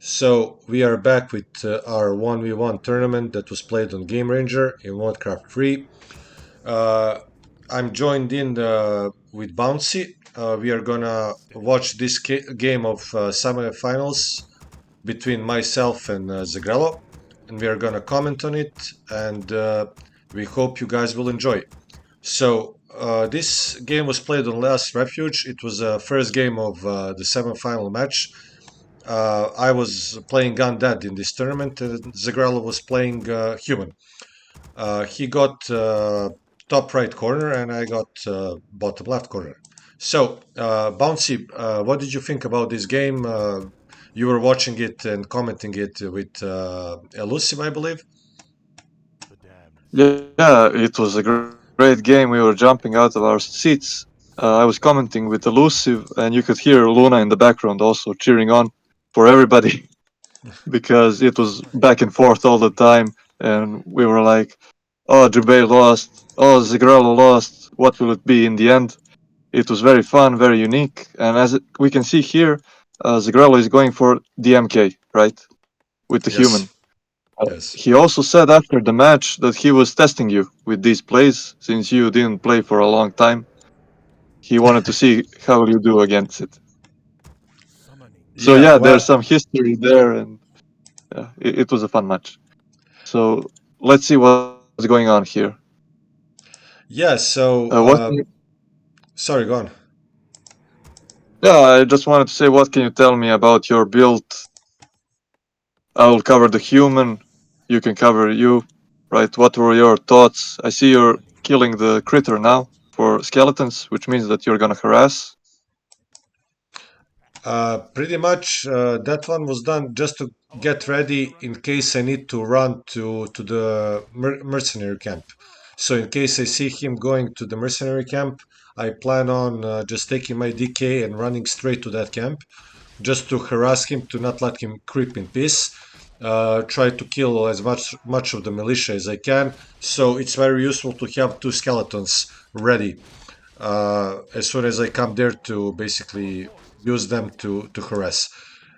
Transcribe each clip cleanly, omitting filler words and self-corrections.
So we are back with our 1v1 tournament that was played on Game Ranger in Warcraft 3. Uh, I'm joined in with Bouncy. We are gonna watch this game of semifinals between myself and Zegrello, and we are gonna comment on it, and we hope you guys will enjoy. So this game was played on Last Refuge. It was the first game of the semifinal match. I was playing Undead in this tournament, and Zagrella was playing Human. He got top right corner, and I got bottom left corner. So, Bouncy, what did you think about this game? You were watching it and commenting it with Elusive, I believe. Yeah, it was a great game. We were jumping out of our seats. I was commenting with Elusive, and you could hear Luna in the background also cheering on for everybody because it was back and forth all the time. And we were like, oh, Jubei lost. Oh, Zegrello lost. What will it be in the end? It was very fun, very unique. And we can see here, Zegrello is going for DMK, right? With the Yes, human. yes. He also said after the match that he was testing you with these plays since you didn't play for a long time. He wanted to see how you do against it. So Yeah, yeah, there's well, some history there, and it was a fun match. So let's see what's going on here. yeah, so, What? sorry, go on. Yeah, I just wanted to say, what can you tell me about your build? I will cover the human. You can cover you, right? What were your thoughts? I see you're killing the critter now for skeletons, which means that you're gonna harass. Pretty much that one was done just to get ready in case I need to run to the mercenary camp. So in case I see him going to the mercenary camp, I plan on just taking my DK and running straight to that camp, just to harass him, to not let him creep in peace. Try to kill as much of the militia as I can. So it's very useful to have two skeletons ready as soon as I come there to basically use them to harass.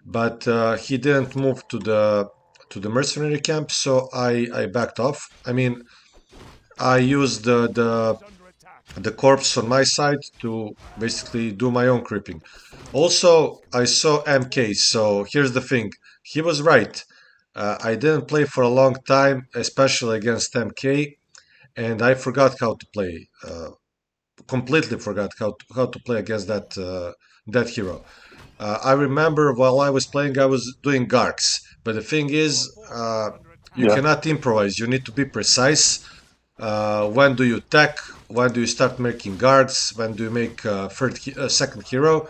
But he didn't move to the mercenary camp, so I backed off. I mean, I used the corpse on my side to basically do my own creeping. Also, I saw MK, so here's the thing. He was right. I didn't play for a long time, especially against MK, and I forgot how to play. Completely forgot how to play against that hero. I remember while I was playing, I was doing Garks, but the thing is, you Yeah. cannot improvise. You need to be precise. When do you attack? When do you start making guards? When do you make second hero?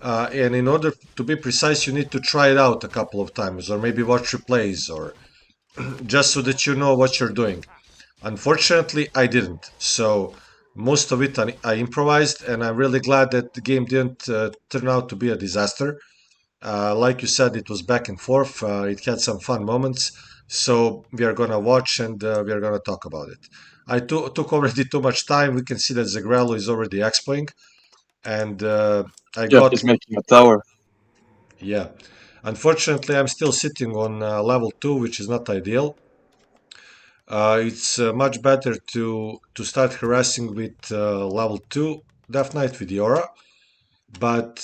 And in order to be precise, you need to try it out a couple of times, or maybe watch replays, or just so that you know what you're doing. Unfortunately, I didn't. So most of it I improvised, and I'm really glad that the game didn't turn out to be a disaster. Like you said, it was back and forth. It had some fun moments. So we are gonna watch and we are gonna talk about it. I took already too much time. We can see that Zegrello is already expoing, and I Yeah, got he's making a tower. yeah. Unfortunately, I'm still sitting on level 2, which is not ideal. It's much better to start harassing with level 2 Death Knight with the aura, but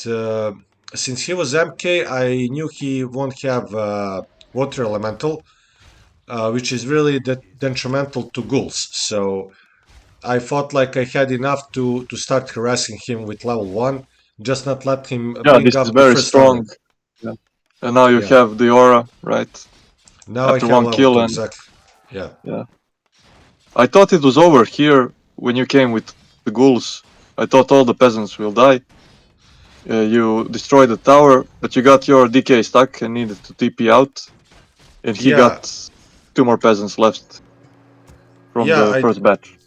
since he was MK, I knew he won't have Water Elemental, which is really detrimental to ghouls. So I felt like I had enough to start harassing him with level 1, just not let him Yeah, bring this is up the very first tower. strong. Yeah. And now you Yeah, have the aura, right? now I After have one level kill, 2, and exactly. Yeah. yeah. I thought it was over here when you came with the ghouls. I thought all the peasants will die. You destroyed the tower, but you got your DK stuck and needed to TP out. And he Yeah, got two more peasants left from yeah, the first batch.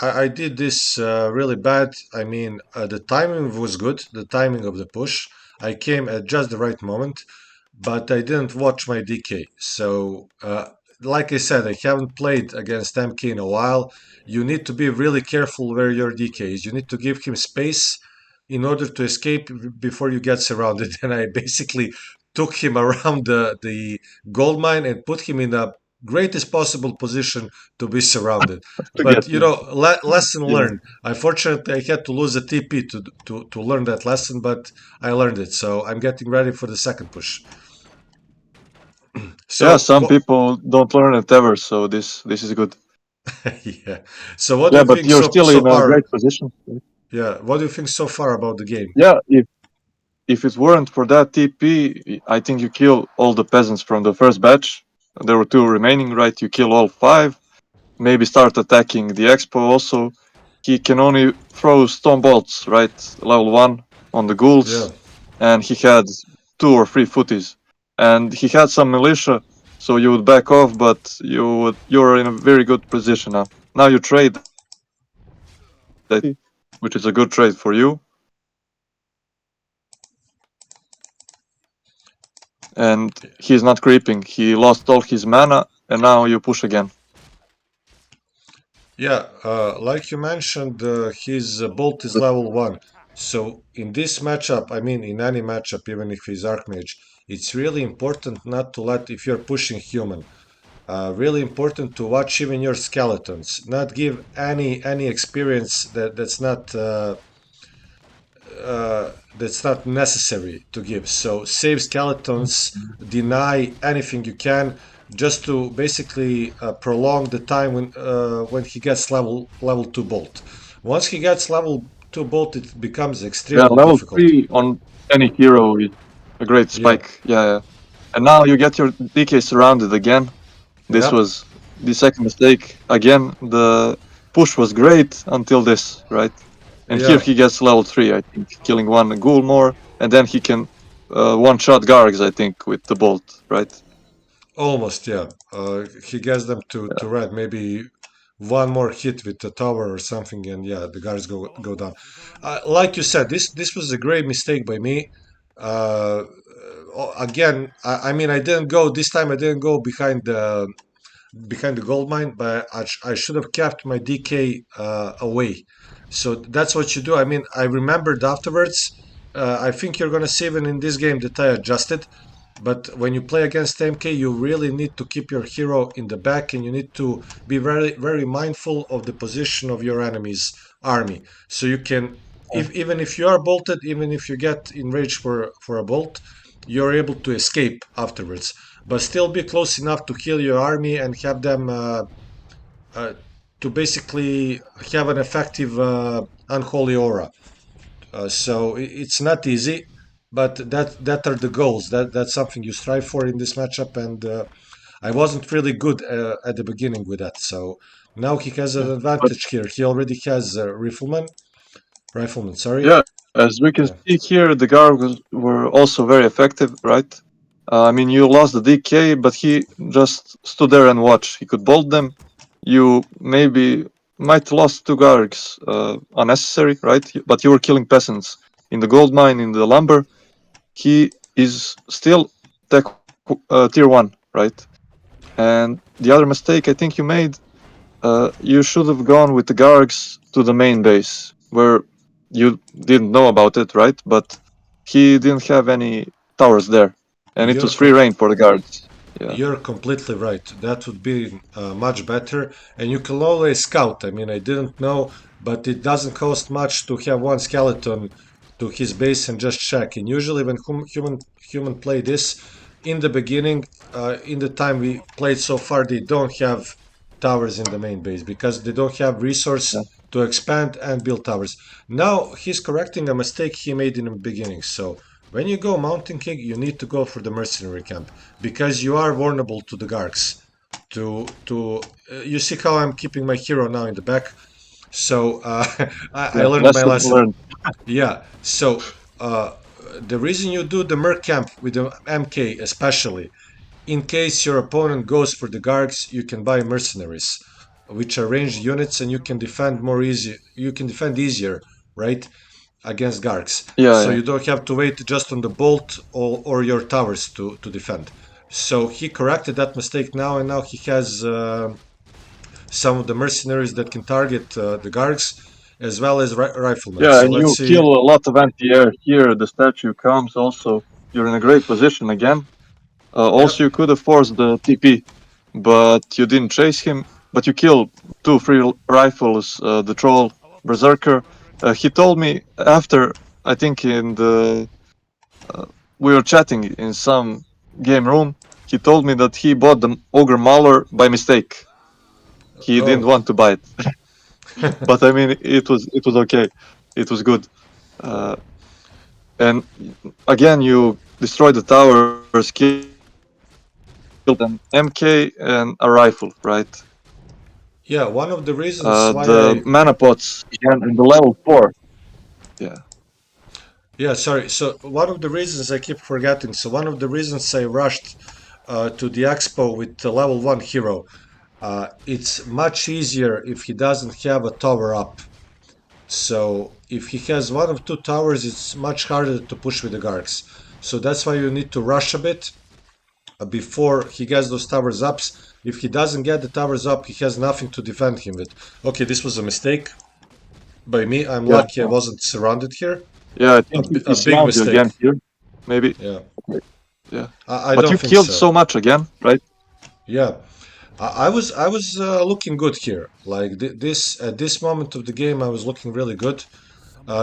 I did this really bad. I mean, the timing was good, the timing of the push. I came at just the right moment, but I didn't watch my DK. So, like I said, I haven't played against MK in a while. You need to be really careful where your DK is. You need to give him space in order to escape before you get surrounded. And I basically took him around the gold mine and put him in the greatest possible position to be surrounded. to get But you. lesson Yeah, learned. Unfortunately, I had to lose a TP to learn that lesson, but I learned it. So I'm getting ready for the second push. yeah. So Some what? people don't learn it ever, so this is good. Yeah. So what do Yeah, you but think you're still so in a far? great position. Yeah. What do you think so far about the game? Yeah, if it weren't for that TP, I think you kill all the peasants from the first batch. There were two remaining, right? You kill all five. Maybe start attacking the expo also. He can only throw stone bolts, right? Level one on the Yeah. ghouls, and he had two or three footies, and he had some militia, so you would back off, but you're in a very good position now. Now you trade that which is a good trade for you, and he's not creeping. He lost all his mana, and now you push again. Yeah, like you mentioned, his bolt is level one. So in this matchup, I mean, in any matchup, even if he's Archmage, it's really important not to let, if you're pushing human, really important to watch even your skeletons, not give any experience that's not necessary to give. So save skeletons, deny anything you can, just to basically prolong the time when he gets level two bolt. Once he gets level two bolt, it becomes Yeah, extremely level difficult. 3 on any hero is a great Yeah, spike. Yeah, yeah. And now you get your DK surrounded again. This yep, was the second mistake. Again, the push was great until this, right? And here yeah. he gets level 3, I think, killing one ghoul more, and then he can one-shot Gargs, I think, with the bolt, right? Almost, yeah. He gets them to red. Maybe one more hit with the tower or something, and yeah, the guards go down. Like you said, this was a great mistake by me. Again, I mean, I didn't go this time. I didn't go behind the gold mine, but I should have kept my DK away. So that's what you do. I mean, I remembered afterwards. I think you're gonna see even in this game that I adjusted. But when you play against MK, you really need to keep your hero in the back, and you need to be very mindful of the position of your enemy's army. So you can, Yeah. if even if you are bolted, even if you get enraged for a bolt, you're able to escape afterwards, but still be close enough to heal your army and have them uh, to basically have an effective unholy aura. So it's not easy, but that are the goals. That's something you strive for in this matchup, and I wasn't really good at the beginning with that. So now he has an Yeah. But advantage here. He already has rifleman. Sorry. yeah, as we can Yeah. see here, the Gargoyles were also very effective, right? I mean, you lost the DK, but he just stood there and watched. He could bolt them. You maybe might lost two Gargs unnecessary, right? But you were killing peasants in the gold mine, in the lumber. He is still tech tier one, right? And the other mistake I think you made, you should have gone with the Gargs to the main base, where you didn't know about it, right? But he didn't have any towers there, and it You're was free com- reign for the guards. Yeah, You're completely right. That would be much better. And you can always scout. I mean, I didn't know, but it doesn't cost much to have one skeleton to his base and just check. And usually, when human play this in the beginning, in the time we played so far, they don't have towers in the main base because they don't have resource yeah, to expand and build towers. Now he's correcting a mistake he made in the beginning. So when you go Mountain King, you need to go for the mercenary camp because you are vulnerable to the Garks. To You see how I'm keeping my hero now in the back. So I yeah. learned my Lesson lesson. learned. Yeah. So the reason you do the Merc camp with the MK, especially in case your opponent goes for the Gargs, you can buy mercenaries, which are ranged units, and you can defend more easy. You can defend easier, right? Against Gargs. Yeah, So yeah, you don't have to wait just on the bolt or your towers to defend. So he corrected that mistake now, and now he has some of the mercenaries that can target the Gargs as well as riflemen. yeah. So And let's you see. kill a lot of anti-air here. The statue comes also. you're in a great position again. Also, Yep. you could have forced the TP, but you didn't chase him. But you killed two free rifles, the troll, berserker. He told me after, I think in the uh, we were chatting in some game room. He told me that he bought the ogre mauler by mistake. He didn't Oh. want to buy it, but I mean, it was okay. It was good. Uh, and again, you destroyed the towers, killed an MK and a rifle, right? Yeah, one of the reasons The why I mana pots again in the level 4. Yeah, Yeah, sorry. So one of the reasons I keep forgetting. So one of the reasons I rushed to the expo with the level one hero. It's much easier if he doesn't have a tower up. So if he has one of two towers, it's much harder to push with the Gargs. So that's why you need to rush a bit before he gets those towers ups. If he doesn't get the towers up, he has nothing to defend him with. Okay, this was a mistake by me. I'm yeah, lucky I wasn't surrounded here. yeah. I think he A big surrounds you mistake. again here, maybe. Yeah, Yeah, I but don't you think killed so. so much again, right? Yeah, I was looking good here. Like this at this moment of the game, I was looking really good.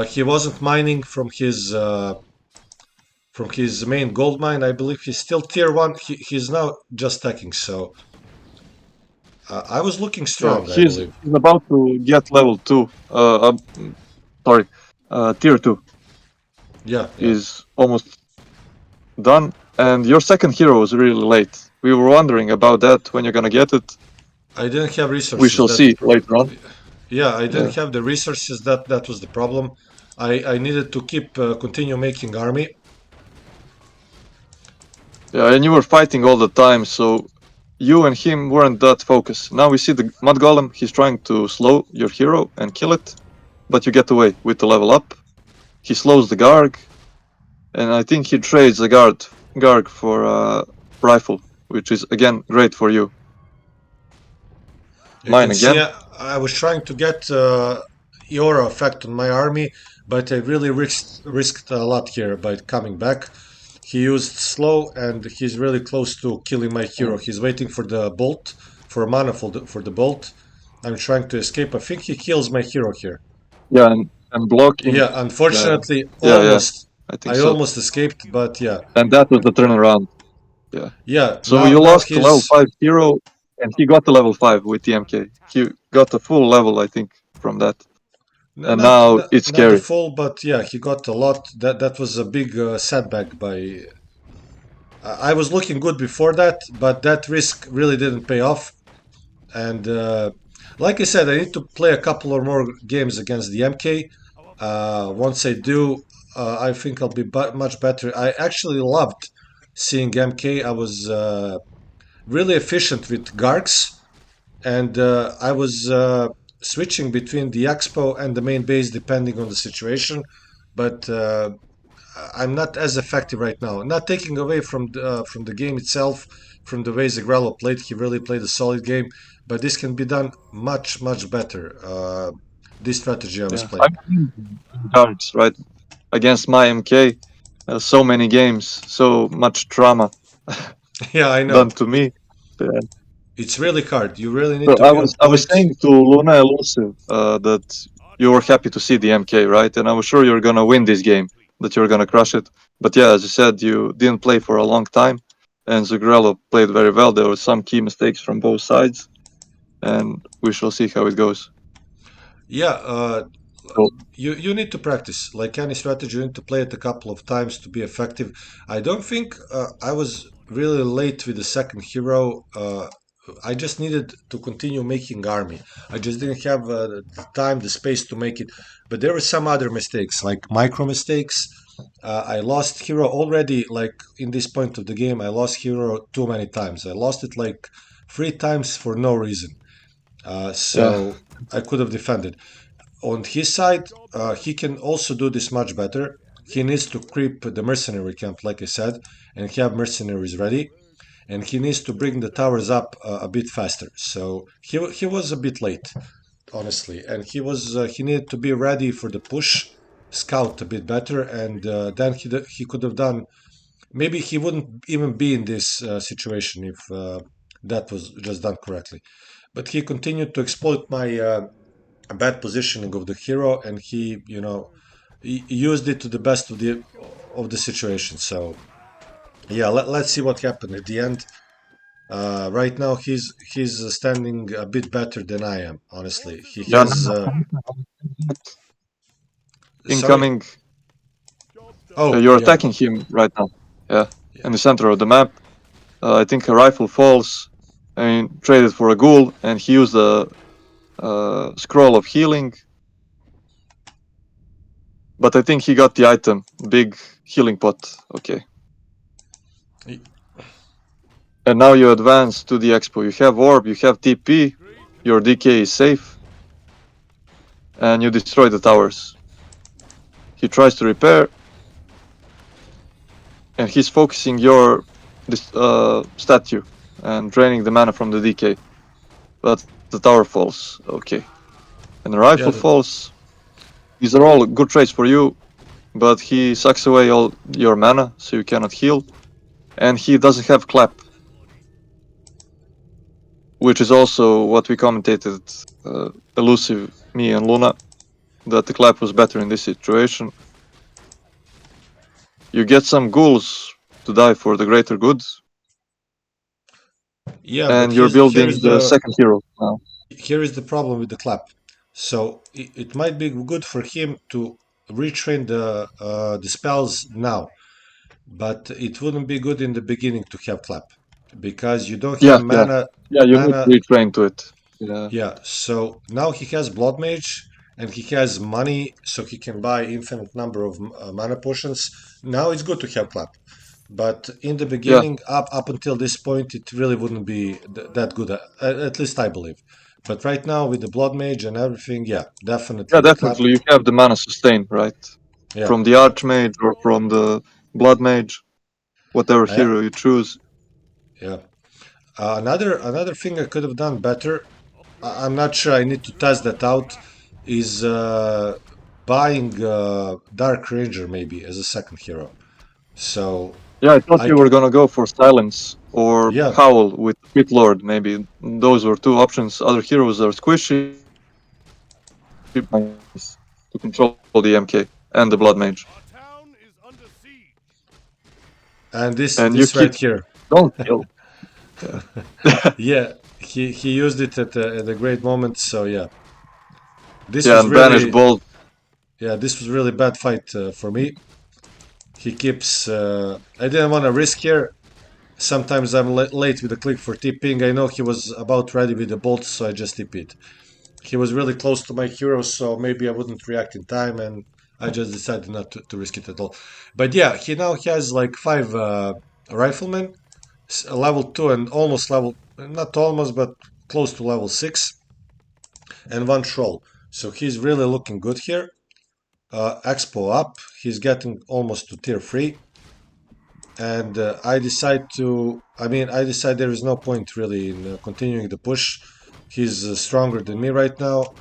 He wasn't mining from his main gold mine. I believe he's still tier one. He's now just stacking. So I was looking Yeah, strong. I he's believe. he's about to get level 2. Sorry, tier 2. Yeah, yeah. He's almost done, and your second hero was really late. We were wondering about that when you're gonna get it. I didn't have We resources. shall That's the see later on. yeah. I didn't Yeah, have the resources. That was the problem. I needed to keep continue making army. yeah, and you were fighting all the time, so you and him weren't that focused. Now we see the mud golem. He's trying to slow your hero and kill it, but you get away with the level up. He slows the Garg, and I think he trades the Garg for a rifle, which is again great for you. You Mine can see again. I was trying to get Eora effect on my army, but I really risked a lot here by coming back. He used slow, and he's really close to killing my hero. Mm. He's waiting for the bolt, for a mana for the bolt. I'm trying to escape. I think he kills my hero here. Yeah, and blocking. Yeah, Yeah, unfortunately, yeah, yeah. almost. I think I so. almost escaped, but yeah, And that was the turnaround. Yeah. yeah. So Now you now lost the level he's 5 hero, and he got the level 5 with the MK. He got a full level, I think, from that. And now it's not the scary. full, but yeah, he got a lot. That was a big setback by I was looking good before that, but that risk really didn't pay off. And like I said, I need to play a couple or more games against the MK. Once I do, I think I'll be much better. I actually loved seeing MK. I was really efficient with Gargs, and I was switching between the expo and the main base depending on the situation. But I'm not as effective right now. Not taking away from the game itself, from the way Zegrello played. He really played a solid game, but this can be done much better. This strategy I was Yeah. playing. I've seen guards, right? Against my MK. So many games, so much trauma Yeah, I done know. to me. Yeah. It's really hard. You really So need to I be on was I was point. saying to Luna Elusive that you were happy to see the MK, right? And I was sure you're gonna win this game, that you're gonna crush it. But yeah, as you said, you didn't play for a long time, and Zugrello played very well. There were some key mistakes from both sides, and we shall see how it goes. Yeah, So, you need to practice. Like any strategy, you need to play it a couple of times to be effective. I don't think I was really late with the second hero. I just needed to continue making army. I just didn't have the time, the space to make it. But there were some other mistakes, like micro mistakes. I lost hero already. Like in this point of the game, I lost hero too many times. I lost it like 3 times for no reason. yeah, So I could have defended. On his side, he can also do this much better. He needs to creep the mercenary camp, like I said, and have mercenaries ready. And he needs to bring the towers up a bit faster. So he was a bit late, honestly, and he needed to be ready for the push, scout a bit better, and then he could have done maybe he wouldn't even be in this situation if that was just done correctly. But he continued to exploit my bad positioning of the hero, and he used it to the best of the situation. So yeah, let's see what happened at the end. Right now, he's standing a bit better than I am. Honestly, he Yeah, has. Sorry. incoming. Oh You're yeah, attacking him right now. Yeah, yeah, in the center of the map. I think a rifle falls. I mean, traded for a ghoul, and he used a scroll of healing. But I think he got the item, big healing pot. Okay. And now you advance to the expo. You have orb, you have TP, your DK is safe, and you destroy the towers. He tries to repair, and he's focusing your statue and draining the mana from the DK. But the tower falls. Okay. And the yeah. rifle falls. These are all good trades for you, but he sucks away all your mana, so you cannot heal. And he doesn't have clap, which is also what we commentated, elusive, me and Luna, that the clap was better in this situation. You get some ghouls to die for the greater good, Yeah, but and you're building the second hero now. here is the problem with the clap. So it might be good for him to retrain the spells now, but it wouldn't be good in the beginning to have clap because you don't have Yeah, yeah, mana. yeah. You need to Mana, retrain to it. Yeah, yeah. So now he has blood mage and he has money, so he can buy infinite number of mana potions. Now it's good to have clap, but in the yeah, beginning, up until this point, it really wouldn't be that good. At least I believe. But right now, with the blood mage and everything, yeah, yeah. definitely the clap. Definitely, you have the mana sustain, right? Yeah, From the archmage or from the blood mage, whatever I, hero you choose. yeah. Another thing I could have done better. I'm not sure. I need to test that out. Is buying Dark Ranger maybe as a second hero. So Yeah, I thought I you were can. gonna go for Silence or Yeah, Howl with Pit Lord. Maybe those were two options. Other heroes are squishy, nice to control the MK and the Blood Mage, and this and you this keep right here. don't kill. Yeah, Yeah, he used it at a great moment. So yeah, this yeah, was and Banish really Bolt. yeah this was really bad fight for me. He keeps. I didn't want to risk here. Sometimes I'm late with the click for TPing. I know he was about ready with the bolt, so I just TP'd. He was really close to my hero, so maybe I wouldn't react in time, and I just decided not to risk it at all. But yeah, he now has like five riflemen, level 2 and almost level, not almost, but close to level 6, and one troll. So he's really looking good here. Expo up, he's getting almost to tier 3. And I decide there is no point really in continuing the push. He's stronger than me right now.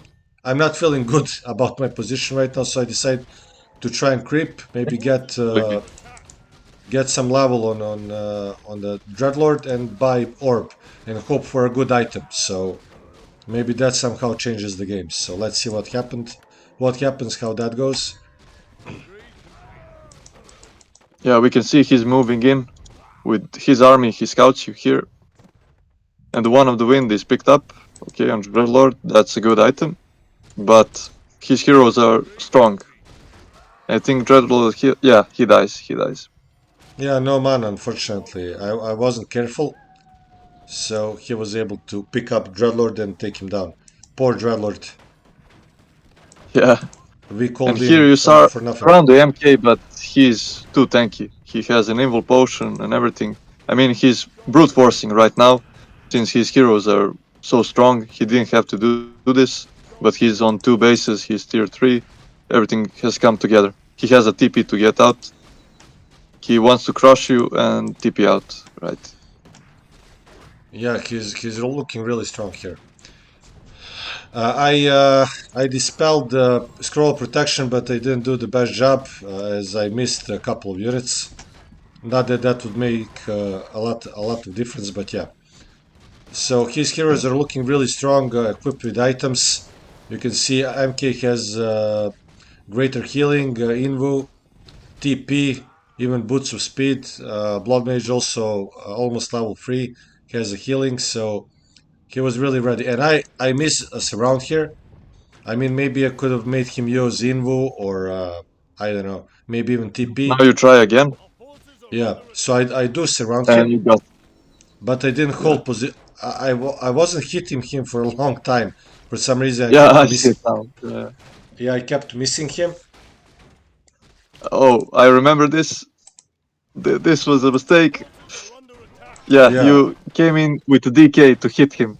I'm not feeling good about my position right now, so I decide to try and creep, maybe get some level on the Dreadlord and buy orb and hope for a good item. So maybe that somehow changes the game. So let's see what happens, how that goes. Yeah, we can see he's moving in with his army. He scouts you here, and the one of the wind is picked up. Okay, on Dreadlord, that's a good item, but his heroes are strong. I think Dreadlord, yeah, he dies. He dies. Yeah, no mana, unfortunately. I wasn't careful, so he was able to pick up Dreadlord and take him down. Poor Dreadlord. Yeah, We and called here in you saw for nothing. around the MK, but he's too tanky. He has an evil potion and everything. I mean, he's brute forcing right now, since his heroes are so strong. He didn't have to do this, but he's on 2 bases. He's tier 3. Everything has come together. He has a TP to get out. He wants to crush you and TP out, right? Yeah, he's looking really strong here. I dispelled the scroll protection, but I didn't do the best job as I missed a couple of units. Not that that would make a lot of difference, but yeah. So his heroes are looking really strong, equipped with items. You can see MK has greater healing, Invu, TP, even boots of speed. Blood Mage also almost level 3 has a healing, so he was really ready. And I miss a surround here. I mean, maybe I could have made him use Invu or I don't know, maybe even Now TP. you try again, Yeah, so I do surround and him, you got but I didn't yeah. hold position. I wasn't hitting him for a long time. For some reason, I Yeah, kept I see missing. it now. Yeah. Yeah, I kept missing him. Oh, I remember this. This was a mistake. Yeah, Yeah, you came in with the DK to hit him.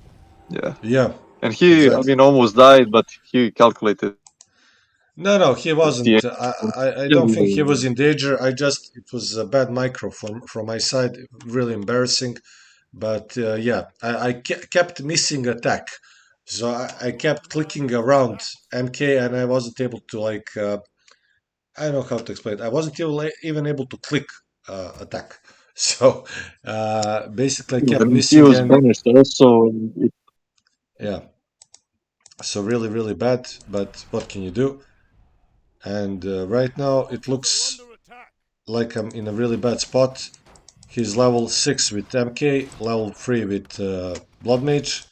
Yeah, yeah, and he, I exactly. mean, almost died, but he calculated No, no, he the wasn't. aim. I don't think he was in danger. I just it was a bad micro from my side, really embarrassing. But yeah, I kept missing attack, so I kept clicking around MK, and I wasn't able to like I don't know how to explain it. I wasn't even able to click attack. So basically, I Yeah, kept and he missing, was and banished also. And yeah, so really, really bad. But what can you do? And right now, it looks like I'm in a really bad spot. He's level 6 with MK, level 3 with Blood Mage,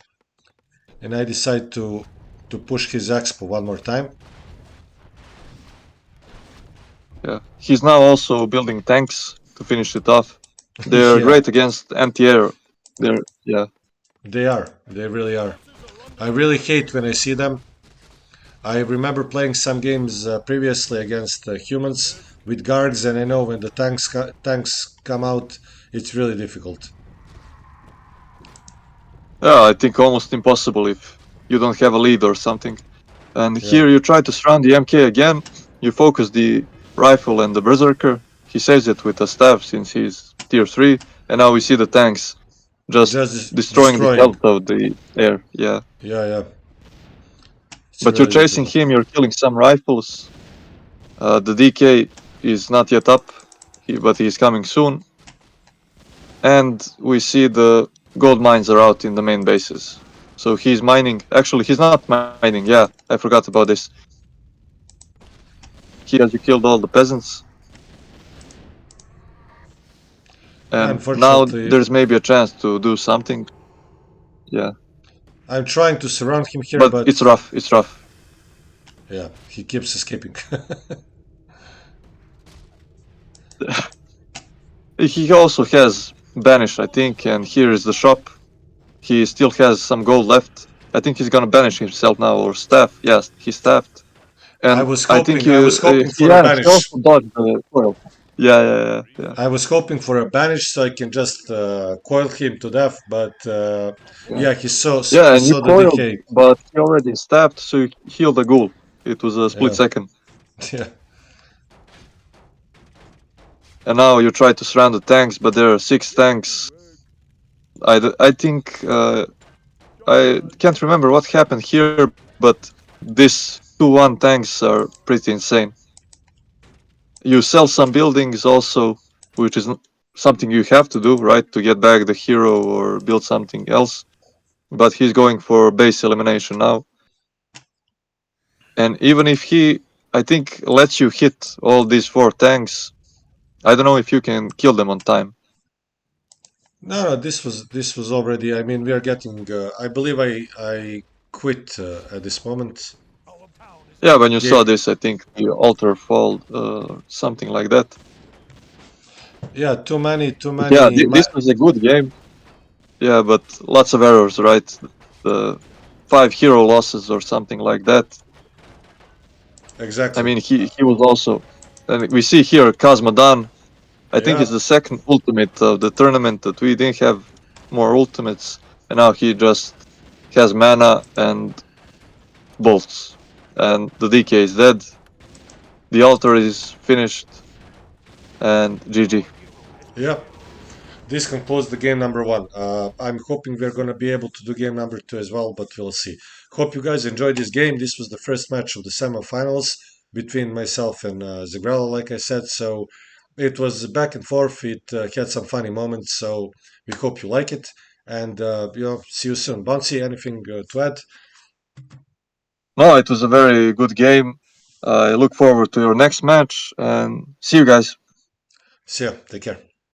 and I decide to push his expo one more time. yeah, he's now also building tanks to finish it off. They're Yeah, great against anti-air. They're yeah, they are. They really are. I really hate when I see them. I remember playing some games previously against humans with guards, and I know when the tanks come out, it's really difficult. yeah. I think almost impossible if you don't have a lead or something. And Yeah, here you try to surround the MK again. You focus the rifle and the berserker. He saves it with a staff since he's tier 3. And now we see the tanks just just destroying the destroying. health of the air. Yeah. Yeah, yeah, it's But you're really chasing difficult. him, you're killing some rifles. The DK is not yet up, but he's coming soon. And we see the gold mines are out in the main bases. So he's mining. Actually, he's not mining. Yeah, I forgot about this. He has you killed all the peasants. And now Unfortunately, there's maybe a chance to do something. Yeah, I'm trying to surround him here, but but it's rough. It's rough. yeah, he keeps escaping. He also has banish, I think, and here is the shop. He still has some gold left. I think he's gonna banish himself now or staff. Yes, he staffed, and I think I was hoping for a he banish. also dodged the foil. Yeah, yeah, yeah, yeah, I was hoping for a banish so I can just coil him to death, but yeah. yeah, Yeah, he and you saw the coiled, decay. but he already stabbed, so you healed the ghoul. It was a split Yeah, second. yeah. And now you try to surround the tanks, but there are 6 tanks. I think I can't remember what happened here, but these 2-1 tanks are pretty insane. You sell some buildings also, which is something you have to do, right, to get back the hero or build something else. But he's going for base elimination now. And even if he, I think, lets you hit all these 4 tanks, I don't know if you can kill them on time. No, no, this was already. I mean, we are getting. I believe I quit at this moment. Yeah, when you saw Game. this, I think the altar fall, something like that. Yeah, too But yeah, many. this was a good game. Yeah, but lots of errors, right? The 5 hero losses or something like that. I Exactly. mean, he was also, and we see here Kazmadan. I think Yeah, it's the second ultimate of the tournament that we didn't have more ultimates, and now he just has mana and bolts, and the DK is dead. The altar is finished, and GG. yeah. This concludes the game number one. I'm hoping we're going to be able to do game number two as well, but we'll see. Hope you guys enjoyed this game. This was the first match of the semifinals between myself and Zegrello, like I said. So It was back and forth. It had some funny moments, so we hope you like it. And see you soon. Bouncy, anything to add? No, it was a very good game. I look forward to your next match and see you guys. See ya. Take care.